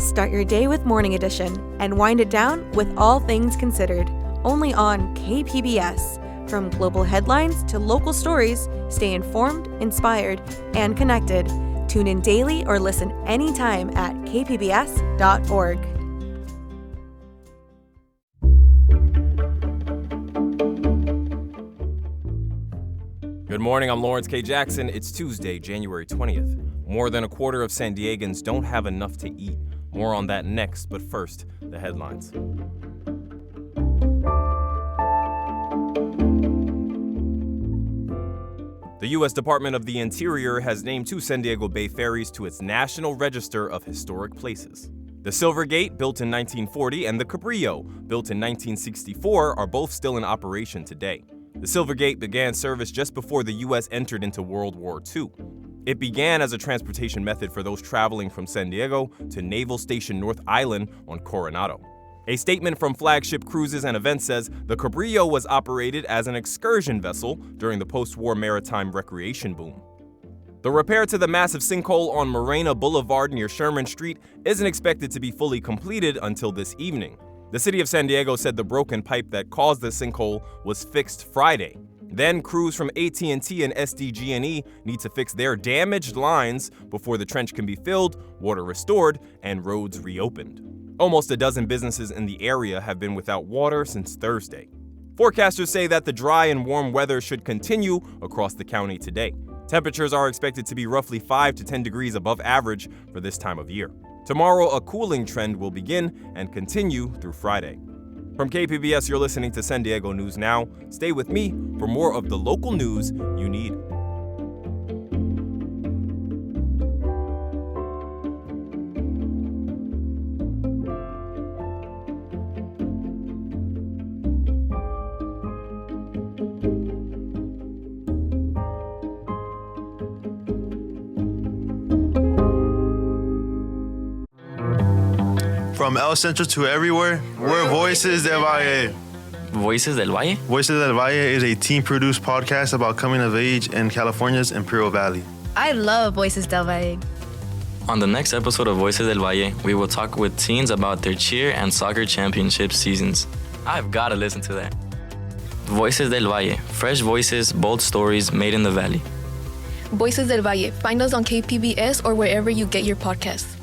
Start your day with Morning Edition and wind it down with All Things Considered, only on KPBS. From global headlines to local stories, stay informed, inspired, and connected. Tune in daily or listen anytime at kpbs.org. Good morning, I'm Lawrence K. Jackson. It's Tuesday, January 20th. More than a quarter of San Diegans don't have enough to eat. More on that next, but first, the headlines. The U.S. Department of the Interior has named 2 San Diego Bay ferries to its National Register of Historic Places. The Silver Gate, built in 1940, and the Cabrillo, built in 1964, are both still in operation today. The Silver Gate began service just before the U.S. entered into World War II. It began as a transportation method for those traveling from San Diego to Naval Station North Island on Coronado. A statement from Flagship Cruises and Events says the Cabrillo was operated as an excursion vessel during the post-war maritime recreation boom. The repair to the massive sinkhole on Morena Boulevard near Sherman Street isn't expected to be fully completed until this evening. The city of San Diego said the broken pipe that caused the sinkhole was fixed Friday. Then crews from AT&T and SDG&E need to fix their damaged lines before the trench can be filled, water restored, and roads reopened. Almost a dozen businesses in the area have been without water since Thursday. Forecasters say that the dry and warm weather should continue across the county today. Temperatures are expected to be roughly 5 to 10 degrees above average for this time of year. Tomorrow, a cooling trend will begin and continue through Friday. From KPBS, you're listening to San Diego News Now. Stay with me for more of the local news you need. From El Centro to everywhere, we're Voices del Valle. Voices del Valle? Voices del Valle is a team-produced podcast about coming of age in California's Imperial Valley. I love Voices del Valle. On the next episode of Voices del Valle, we will talk with teens about their cheer and soccer championship seasons. I've got to listen to that. Voices del Valle, fresh voices, bold stories made in the valley. Voices del Valle. Find us on KPBS or wherever you get your podcasts.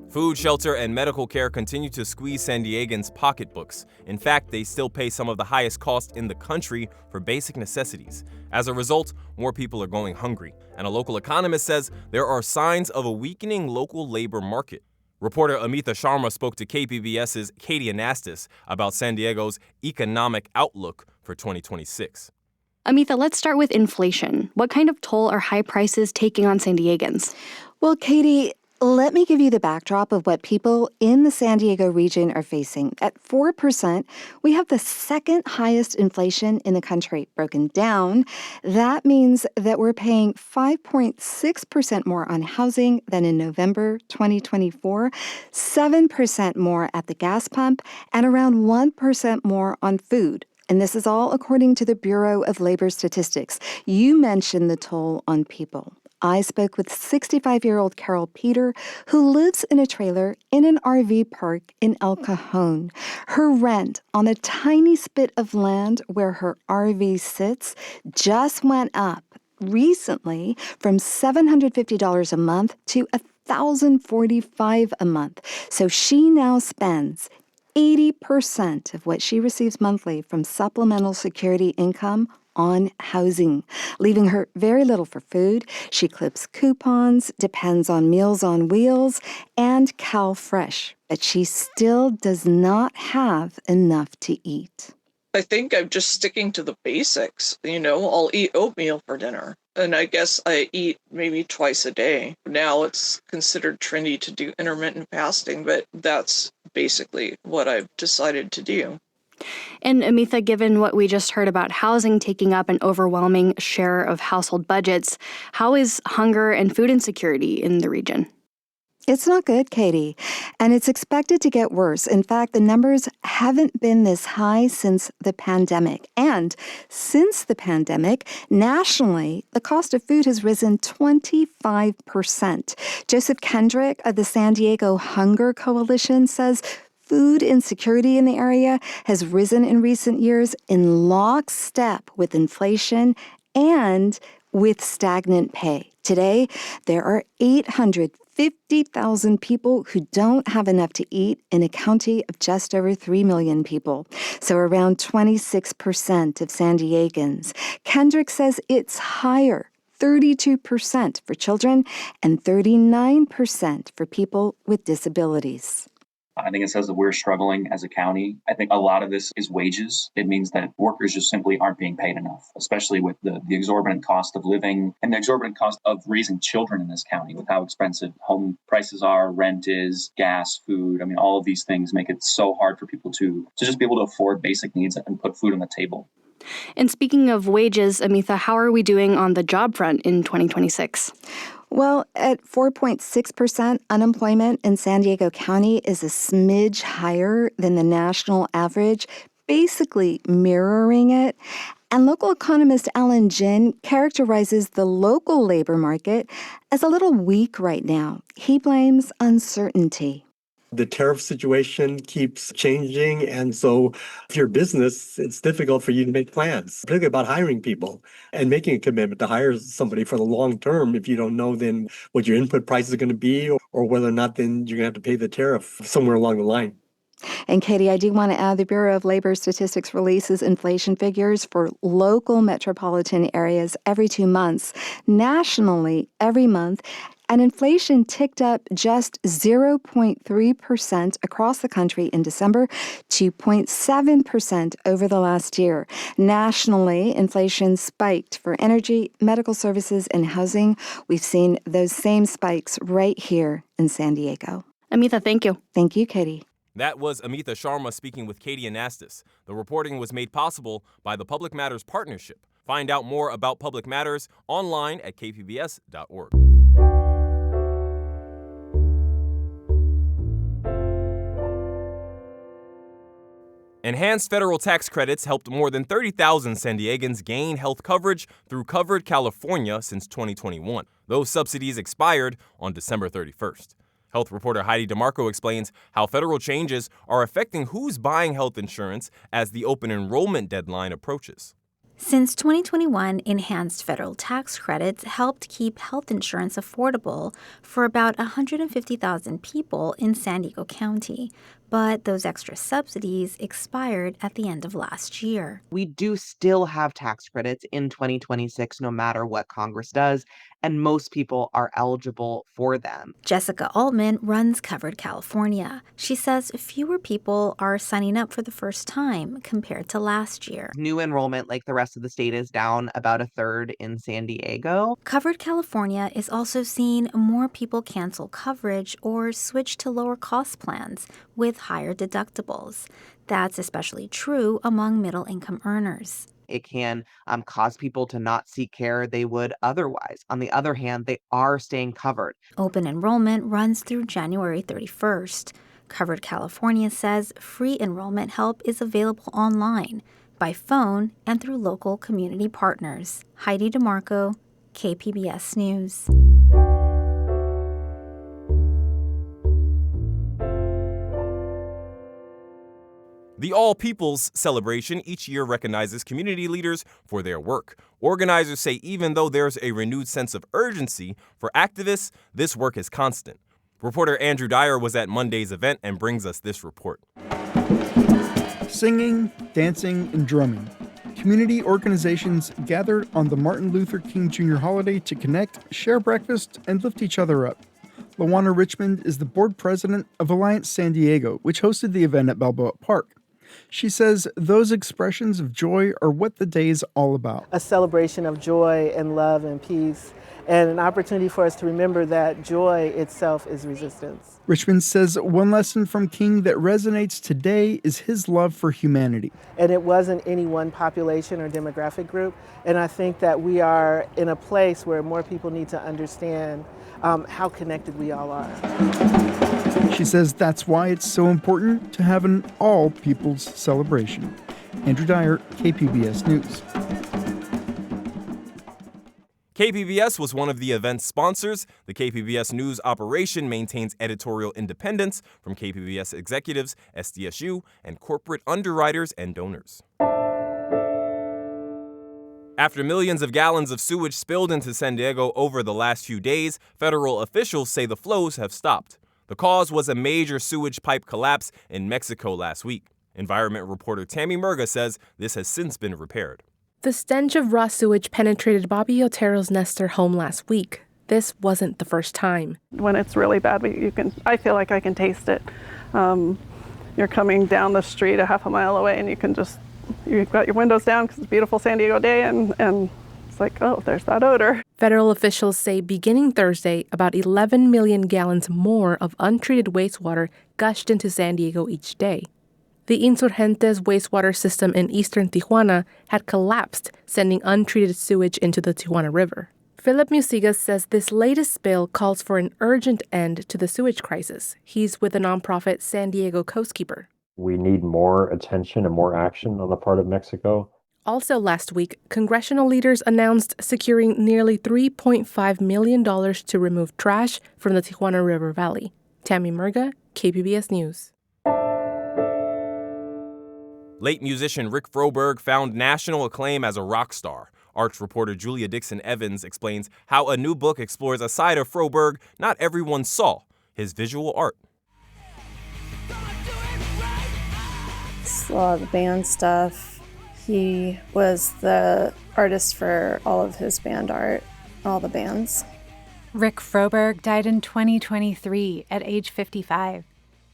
Food, shelter, and medical care continue to squeeze San Diegans' pocketbooks. In fact, they still pay some of the highest costs in the country for basic necessities. As a result, more people are going hungry, and a local economist says there are signs of a weakening local labor market. Reporter Amita Sharma spoke to KPBS's Katie Anastas about San Diego's economic outlook for 2026. Amita, let's start with inflation. What kind of toll are high prices taking on San Diegans? Well, Katie, let me give you the backdrop of what people in the San Diego region are facing. At 4%, we have the second highest inflation in the country. Broken down, that means that we're paying 5.6% more on housing than in November 2024, 7% more at the gas pump, and around 1% more on food. And this is all according to the Bureau of Labor Statistics. You mentioned the toll on people. I spoke with 65-year-old Carol Peter, who lives in a trailer in an RV park in El Cajon. Her rent on a tiny spit of land where her RV sits just went up recently from $750 a month to $1,045 a month. So she now spends 80% of what she receives monthly from supplemental security income on housing, leaving her very little for food. She clips coupons, depends on Meals on Wheels, and CalFresh, but she still does not have enough to eat. I think I'm just sticking to the basics. I'll eat oatmeal for dinner. And I guess I eat maybe twice a day. Now it's considered trendy to do intermittent fasting, but that's basically what I've decided to do. And Amitha, given what we just heard about housing taking up an overwhelming share of household budgets, how is hunger and food insecurity in the region? It's not good, Katie, and it's expected to get worse. In fact, the numbers haven't been this high since the pandemic. And since the pandemic, nationally, the cost of food has risen 25%. Joseph Kendrick of the San Diego Hunger Coalition says food insecurity in the area has risen in recent years in lockstep with inflation and with stagnant pay. Today, there are 850,000 people who don't have enough to eat in a county of just over 3 million people, so around 26% of San Diegans. Kendrick says it's higher, 32% for children and 39% for people with disabilities. I think it says that we're struggling as a county. I think a lot of this is wages. It means that workers just simply aren't being paid enough, especially with the exorbitant cost of living and the exorbitant cost of raising children in this county with how expensive home prices are, rent is, gas, food. I mean, all of these things make it so hard for people to just be able to afford basic needs and put food on the table. And speaking of wages, Amitha, how are we doing on the job front in 2026? Well, at 4.6%, unemployment in San Diego County is a smidge higher than the national average, basically mirroring it. And local economist Alan Jin characterizes the local labor market as a little weak right now. He blames uncertainty. The tariff situation keeps changing, and so if you're a business, it's difficult for you to make plans, particularly about hiring people and making a commitment to hire somebody for the long term if you don't know then what your input price is going to be or whether or not then you're going to have to pay the tariff somewhere along the line. And Katie, I do want to add the Bureau of Labor Statistics releases inflation figures for local metropolitan areas every 2 months, nationally every month. And inflation ticked up just 0.3% across the country in December, 2.7% over the last year. Nationally, inflation spiked for energy, medical services, and housing. We've seen those same spikes right here in San Diego. Amitha, thank you. Thank you, Katie. That was Amitha Sharma speaking with Katie Anastas. The reporting was made possible by the Public Matters Partnership. Find out more about Public Matters online at kpbs.org. Enhanced federal tax credits helped more than 30,000 San Diegans gain health coverage through Covered California since 2021. Those subsidies expired on December 31st. Health reporter Heidi DeMarco explains how federal changes are affecting who's buying health insurance as the open enrollment deadline approaches. Since 2021, enhanced federal tax credits helped keep health insurance affordable for about 150,000 people in San Diego County. But those extra subsidies expired at the end of last year. We do still have tax credits in 2026, no matter what Congress does, and most people are eligible for them. Jessica Altman runs Covered California. She says fewer people are signing up for the first time compared to last year. New enrollment, like the rest of the state, is down about a third in San Diego. Covered California is also seeing more people cancel coverage or switch to lower cost plans with higher deductibles. That's especially true among middle-income earners. It can cause people to not seek care they would otherwise. On the other hand, they are staying covered. Open enrollment runs through January 31st. Covered California says free enrollment help is available online, by phone, and through local community partners. Heidi DeMarco, KPBS News. The All Peoples celebration each year recognizes community leaders for their work. Organizers say even though there's a renewed sense of urgency for activists, this work is constant. Reporter Andrew Dyer was at Monday's event and brings us this report. Singing, dancing, and drumming. Community organizations gathered on the Martin Luther King Jr. holiday to connect, share breakfast, and lift each other up. Lawana Richmond is the board president of Alliance San Diego, which hosted the event at Balboa Park. She says those expressions of joy are what the day is all about. A celebration of joy and love and peace and an opportunity for us to remember that joy itself is resistance. Richmond says one lesson from King that resonates today is his love for humanity. And it wasn't any one population or demographic group. And I think that we are in a place where more people need to understand how connected we all are. She says that's why it's so important to have an all-people's celebration. Andrew Dyer, KPBS News. KPBS was one of the event's sponsors. The KPBS News operation maintains editorial independence from KPBS executives, SDSU, and corporate underwriters and donors. After millions of gallons of sewage spilled into San Diego over the last few days, federal officials say the flows have stopped. The cause was a major sewage pipe collapse in Mexico last week. Environment reporter Tammy Murga says this has since been repaired. The stench of raw sewage penetrated Bobby Otero's Nestor home last week. This wasn't the first time. When it's really bad, I feel like I can taste it. You're coming down the street a half a mile away and you've got your windows down because it's a beautiful San Diego day and it's like, oh, there's that odor. Federal officials say beginning Thursday, about 11 million gallons more of untreated wastewater gushed into San Diego each day. The Insurgentes wastewater system in eastern Tijuana had collapsed, sending untreated sewage into the Tijuana River. Philip Musigas says this latest spill calls for an urgent end to the sewage crisis. He's with the nonprofit San Diego Coastkeeper. We need more attention and more action on the part of Mexico. Also last week, congressional leaders announced securing nearly $3.5 million to remove trash from the Tijuana River Valley. Tammy Murga, KPBS News. Late musician Rick Froberg found national acclaim as a rock star. Arts reporter Julia Dixon Evans explains how a new book explores a side of Froberg not everyone saw, his visual art. Saw the band stuff. He was the artist for all of his band art, all the bands. Rick Froberg died in 2023 at age 55.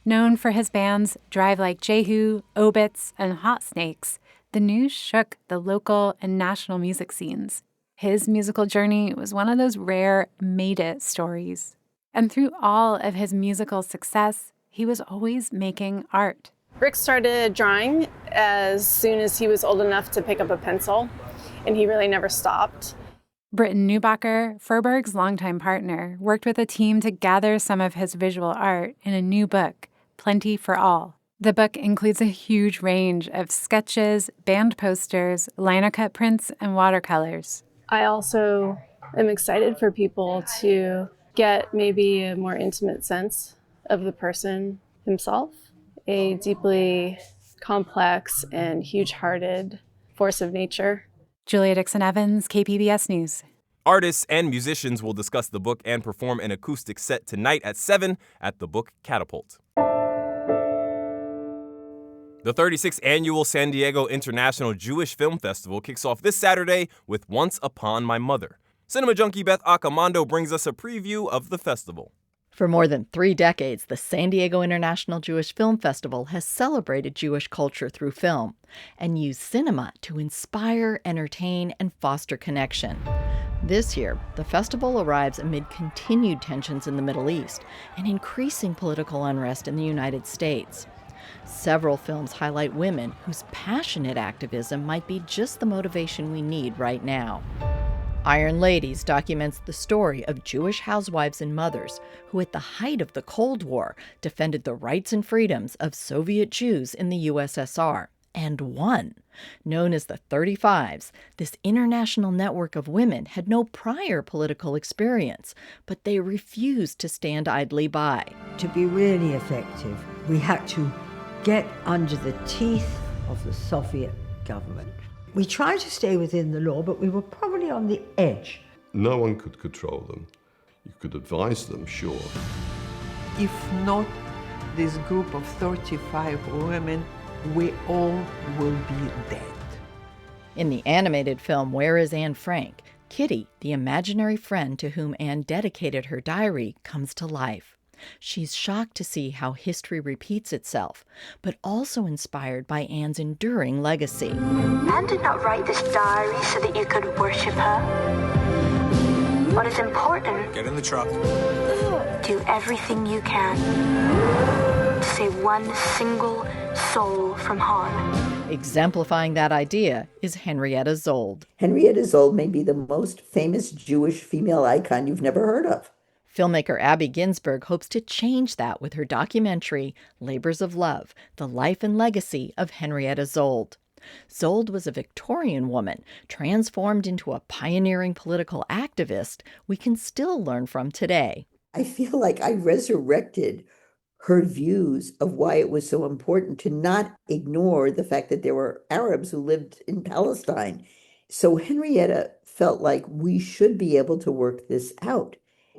Known for his bands Drive Like Jehu, Obits, and Hot Snakes, the news shook the local and national music scenes. His musical journey was one of those rare made-it stories. And through all of his musical success, he was always making art. Rick started drawing as soon as he was old enough to pick up a pencil, and he really never stopped. Britton Neubacher, Froberg's longtime partner, worked with a team to gather some of his visual art in a new book, Plenty for All. The book includes a huge range of sketches, band posters, lino cut prints, and watercolors. I also am excited for people to get maybe a more intimate sense of the person himself, a deeply complex and huge-hearted force of nature. Julia Dixon Evans, KPBS News. Artists and musicians will discuss the book and perform an acoustic set tonight at 7 at the Book Catapult. The 36th Annual San Diego International Jewish Film Festival kicks off this Saturday with Once Upon My Mother. Cinema junkie Beth Accomando brings us a preview of the festival. For more than 3 decades, the San Diego International Jewish Film Festival has celebrated Jewish culture through film and used cinema to inspire, entertain, and foster connection. This year, the festival arrives amid continued tensions in the Middle East and increasing political unrest in the United States. Several films highlight women whose passionate activism might be just the motivation we need right now. Iron Ladies documents the story of Jewish housewives and mothers who, at the height of the Cold War, defended the rights and freedoms of Soviet Jews in the USSR and won. Known as the 35s, this international network of women had no prior political experience, but they refused to stand idly by. To be really effective, we had to get under the teeth of the Soviet government. We tried to stay within the law, but we were probably on the edge. No one could control them. You could advise them, sure. If not this group of 35 women, we all will be dead. In the animated film Where is Anne Frank?, Kitty, the imaginary friend to whom Anne dedicated her diary, comes to life. She's shocked to see how history repeats itself, but also inspired by Anne's enduring legacy. Anne did not write this diary so that you could worship her. What is important, Get in the truck. do everything you can to save one single soul from harm. Exemplifying that idea is Henrietta Zold. Henrietta Zold may be the most famous Jewish female icon you've never heard of. Filmmaker Abby Ginsberg hopes to change that with her documentary, Labors of Love, The Life and Legacy of Henrietta Zold. Zold was a Victorian woman, transformed into a pioneering political activist we can still learn from today. I feel like I resurrected her views of why it was so important to not ignore the fact that there were Arabs who lived in Palestine. So Henrietta felt like we should be able to work this out.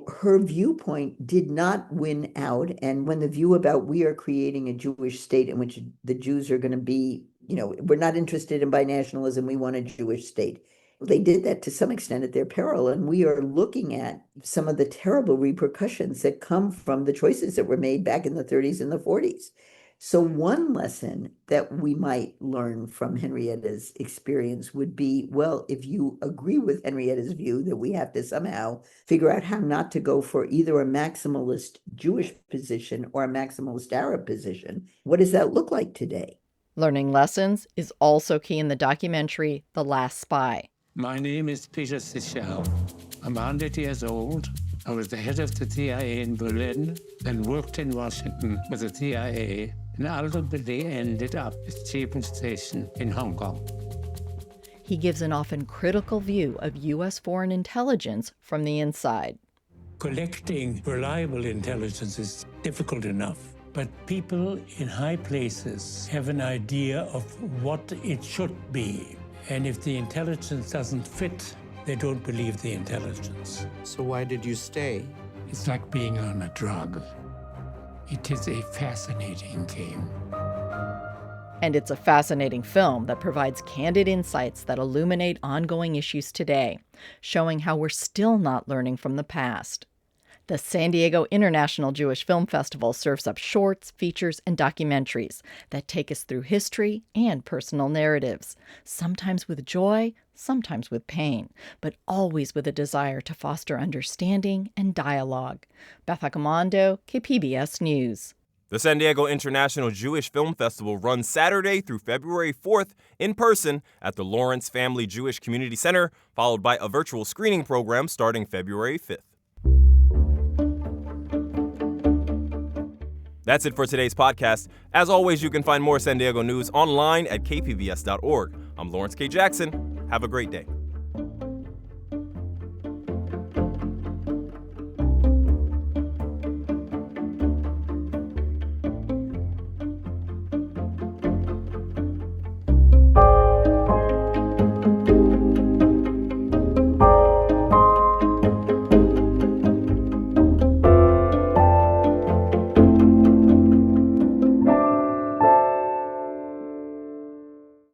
Her viewpoint did not win out. And when the view about we are creating a Jewish state in which the Jews are going to be, we're not interested in binationalism, we want a Jewish state. They did that to some extent at their peril, and we are looking at some of the terrible repercussions that come from the choices that were made back in the 30s and the 40s. So one lesson that we might learn from Henrietta's experience would be, well, if you agree with Henrietta's view that we have to somehow figure out how not to go for either a maximalist Jewish position or a maximalist Arab position, what does that look like today? Learning lessons is also key in the documentary The Last Spy. My name is Peter Sichel. I'm 100 years old. I was the head of the CIA in Berlin, then worked in Washington with the CIA, and ultimately ended up at Chief Station in Hong Kong. He gives an often critical view of U.S. foreign intelligence from the inside. Collecting reliable intelligence is difficult enough, but people in high places have an idea of what it should be. And if the intelligence doesn't fit, they don't believe the intelligence. So why did you stay? It's like being on a drug. It is a fascinating game. And it's a fascinating film that provides candid insights that illuminate ongoing issues today, showing how we're still not learning from the past. The San Diego International Jewish Film Festival serves up shorts, features, and documentaries that take us through history and personal narratives, sometimes with joy, sometimes with pain, but always with a desire to foster understanding and dialogue. Beth Accomando, KPBS News. The San Diego International Jewish Film Festival runs Saturday through February 4th in person at the Lawrence Family Jewish Community Center, followed by a virtual screening program starting February 5th. That's it for today's podcast. As always, you can find more San Diego news online at kpbs.org. I'm Lawrence K. Jackson. Have a great day.